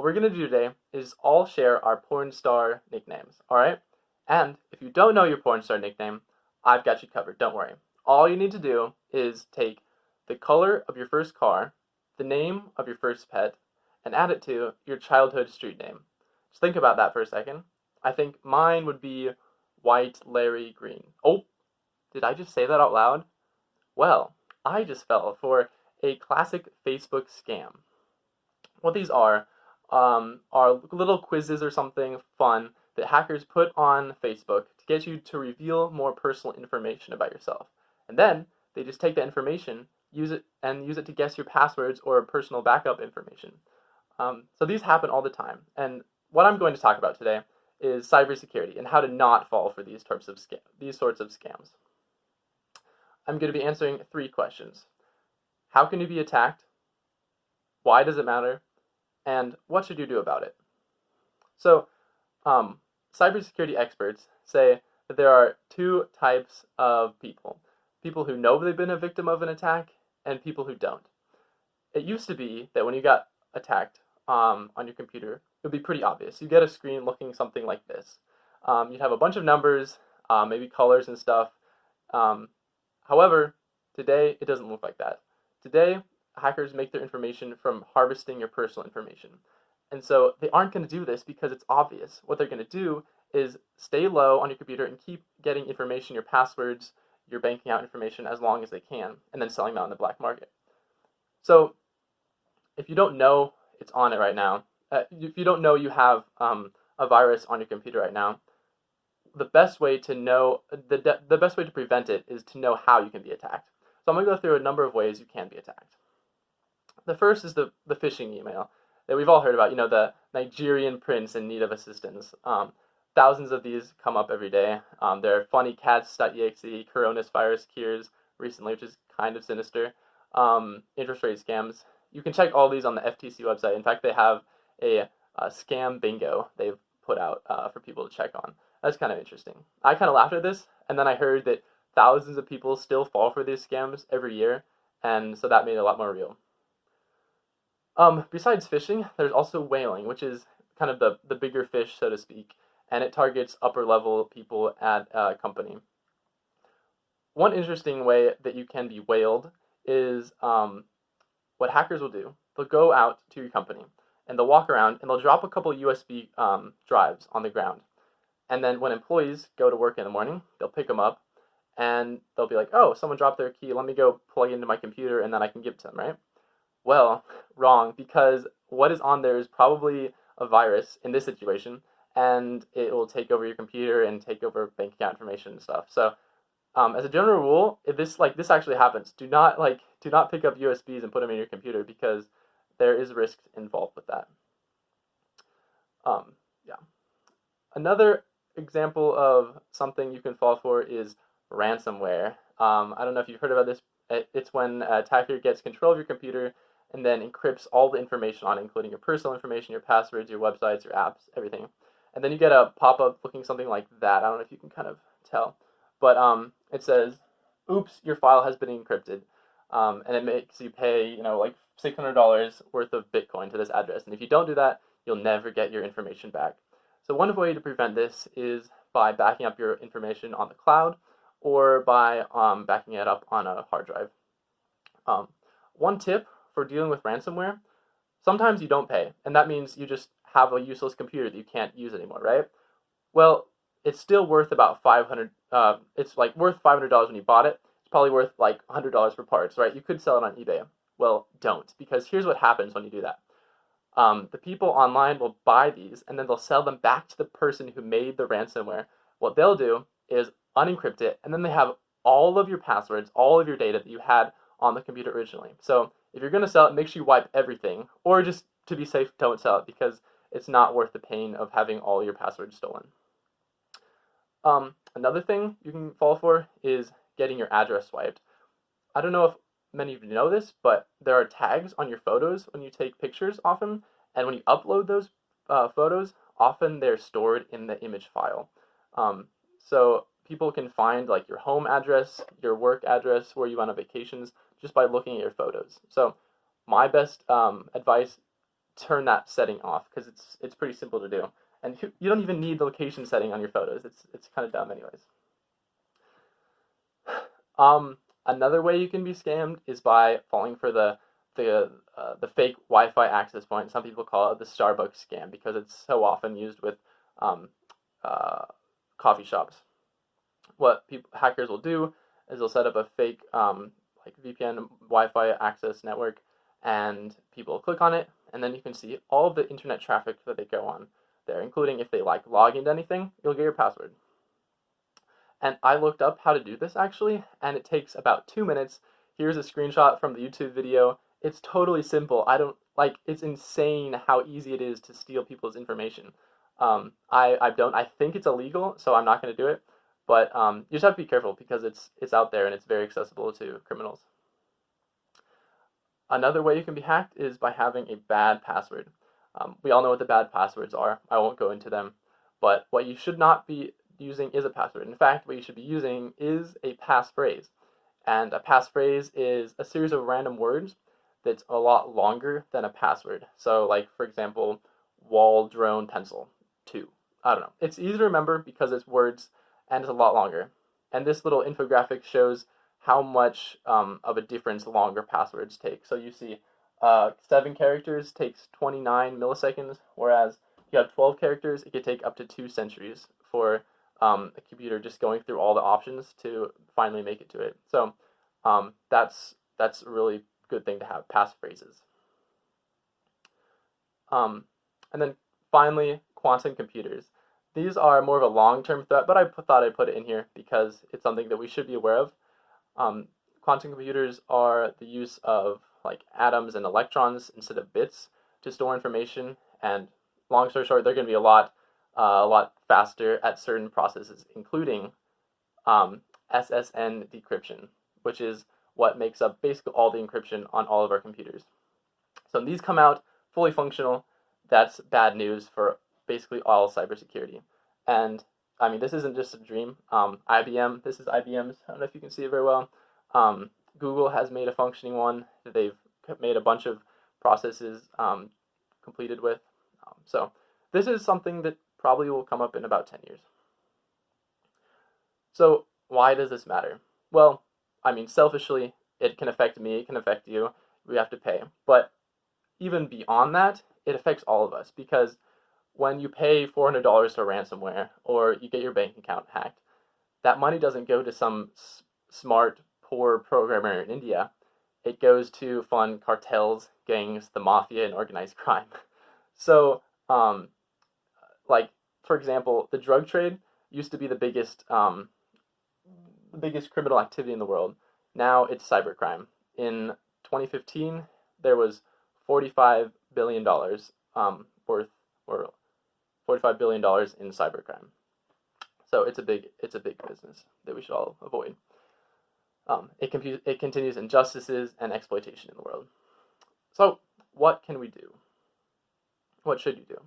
what we're going to do today is all share our porn star nicknames, alright? And if you don't know your porn star nickname, I've got you covered, don't worry. All you need to do is take the color of your first car, the name of your first pet, and add it to your childhood street name. Just think about that for a second. I think mine would be White Larry Green. Oh, did I just say that out loud? Well, I just fell for a classic Facebook scam. What these are little quizzes or something fun that hackers put on Facebook to get you to reveal more personal information about yourself. And then they just take that information, use it to guess your passwords or personal backup information. So these happen all the time. And what I'm going to talk about today is cybersecurity and how to not fall for these sorts of scams. I'm going to be answering 3 questions. How can you be attacked? Why does it matter? And what should you do about it? So, cybersecurity experts say that there are 2 types of people. People who know they've been a victim of an attack and people who don't. It used to be that when you got attacked on your computer, it would be pretty obvious. You get a screen looking something like this. You'd have a bunch of numbers, maybe colors and stuff. However, today it doesn't look like that. Today, hackers make their information from harvesting your personal information. And so they aren't going to do this because it's obvious. What they're going to do is stay low on your computer and keep getting information, your passwords, your banking out information as long as they can, and then selling that on the black market. So if you don't know it's on it right now, if you don't know you have a virus on your computer right now, the best way to know, the best way to prevent it is to know how you can be attacked. So I'm going to go through a number of ways you can be attacked. The first is the phishing email that we've all heard about, the Nigerian prince in need of assistance. Thousands of these come up every day. There are funnycats.exe, coronavirus cures recently, which is kind of sinister, interest rate scams. You can check all these on the FTC website. In fact, they have a scam bingo they've put out for people to check on. That's kind of interesting. I kind of laughed at this, and then I heard that thousands of people still fall for these scams every year, and so that made it a lot more real. Besides phishing, there's also whaling, which is kind of the bigger fish, so to speak, and it targets upper level people at a company. One interesting way that you can be whaled is what hackers will do. They'll go out to your company, and they'll walk around, and they'll drop a couple USB drives on the ground. And then when employees go to work in the morning, they'll pick them up, and they'll be like, oh, someone dropped their key, let me go plug it into my computer, and then I can give it to them, right? Well, wrong, because what is on there is probably a virus in this situation, and it will take over your computer and take over bank account information and stuff. So, as a general rule, if this actually happens, do not pick up USBs and put them in your computer because there is risk involved with that. Yeah. Another example of something you can fall for is ransomware. I don't know if you've heard about this. It's when an attacker gets control of your computer and then encrypts all the information on it, including your personal information, your passwords, your websites, your apps, everything. And then you get a pop-up looking something like that. I don't know if you can kind of tell. But it says, oops, your file has been encrypted. And it makes you pay, like $600 worth of Bitcoin to this address. And if you don't do that, you'll never get your information back. So one way to prevent this is by backing up your information on the cloud or by backing it up on a hard drive. One tip for dealing with ransomware, sometimes you don't pay, and that means you just have a useless computer that you can't use anymore, right? Well, it's still worth about $500. It's like worth $500 when you bought it. It's probably worth like $100 for parts, right? You could sell it on eBay. Well, don't, because here's what happens when you do that. The people online will buy these, and then they'll sell them back to the person who made the ransomware. What they'll do is unencrypt it, and then they have all of your passwords, all of your data that you had on the computer originally. So if you're going to sell it, make sure you wipe everything, or just to be safe, don't sell it, because it's not worth the pain of having all your passwords stolen. Another thing you can fall for is getting your address swiped. I don't know if many of you know this, but there are tags on your photos when you take pictures often, and when you upload those photos, often they're stored in the image file. So people can find like your home address, your work address, where you went on vacations, just by looking at your photos. So my best advice turn that setting off because it's pretty simple to do. And you don't even need the location setting on your photos. It's kind of dumb anyways. Another way you can be scammed is by falling for the fake Wi-Fi access point. Some people call it the Starbucks scam because it's so often used with coffee shops. What hackers will do is they'll set up a fake like VPN Wi-Fi access network, and people will click on it, and then you can see all of the internet traffic that they go on there, including if they like log into anything, you'll get your password. And I looked up how to do this actually, and it takes about 2 minutes. Here's a screenshot from the YouTube video. It's totally simple. It's insane how easy it is to steal people's information. I think it's illegal, so I'm not going to do it. But you just have to be careful because it's out there and it's very accessible to criminals. Another way you can be hacked is by having a bad password. We all know what the bad passwords are. I won't go into them. But what you should not be using is a password. In fact, what you should be using is a passphrase. And a passphrase is a series of random words that's a lot longer than a password. So like, for example, wall drone pencil 2. I don't know. It's easy to remember because it's words and it's a lot longer. And this little infographic shows how much of a difference longer passwords take. So you see 7 characters takes 29 milliseconds, whereas if you have 12 characters, it could take up to 2 centuries for a computer just going through all the options to finally make it to it. So that's a really good thing to have, passphrases. And then finally, quantum computers. These are more of a long-term threat, but I thought I'd put it in here because it's something that we should be aware of. Quantum computers are the use of like atoms and electrons instead of bits to store information, and long story short, they're going to be a lot faster at certain processes, including SSN decryption, which is what makes up basically all the encryption on all of our computers. So when these come out fully functional, that's bad news for basically all cybersecurity. And I mean, this isn't just a dream. IBM, this is IBM's, I don't know if you can see it very well. Google has made a functioning one that they've made a bunch of processes completed with. So this is something that probably will come up in about 10 years. So why does this matter? Well, I mean, selfishly, it can affect me, it can affect you, we have to pay. But even beyond that, it affects all of us, because when you pay $400 for ransomware or you get your bank account hacked, that money doesn't go to some smart, poor programmer in India. It goes to fund cartels, gangs, the mafia, and organized crime. So, like, for example, the drug trade used to be the biggest criminal activity in the world. Now it's cybercrime. In 2015, there was $45 billion worth, or $45 billion in cybercrime. So it's a big business that we should all avoid. It continues injustices and exploitation in the world. So what can we do? What should you do?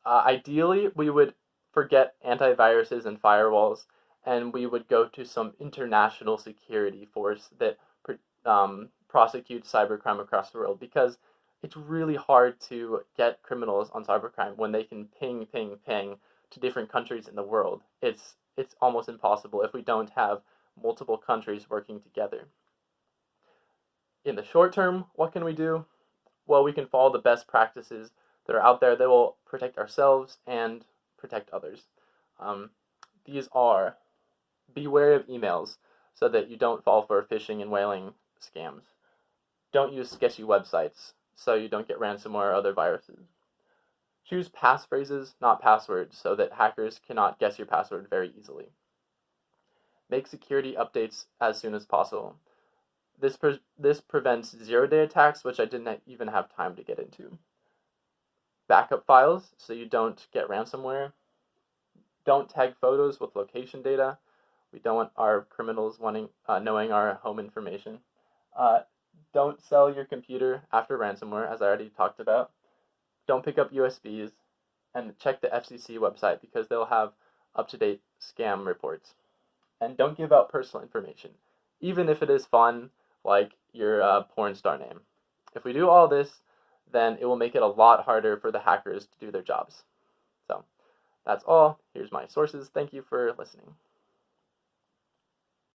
Ideally, we would forget antiviruses and firewalls, and we would go to some international security force that prosecutes cybercrime across the world, because it's really hard to get criminals on cybercrime when they can ping to different countries in the world. It's almost impossible if we don't have multiple countries working together. In the short term, what can we do? Well, we can follow the best practices that are out there that will protect ourselves and protect others. These are: be wary of emails so that you don't fall for phishing and whaling scams. Don't use sketchy websites so you don't get ransomware or other viruses. Choose passphrases, not passwords, so that hackers cannot guess your password very easily. Make security updates as soon as possible. This prevents zero-day attacks, which I didn't even have time to get into. Backup files so you don't get ransomware. Don't tag photos with location data. We don't want our criminals knowing our home information. Don't sell your computer after ransomware, as I already talked about. Don't pick up USBs, and check the FCC website because they'll have up-to-date scam reports. And don't give out personal information, even if it is fun, like your porn star name. If we do all this, then it will make it a lot harder for the hackers to do their jobs. So that's all. Here's my sources. Thank you for listening.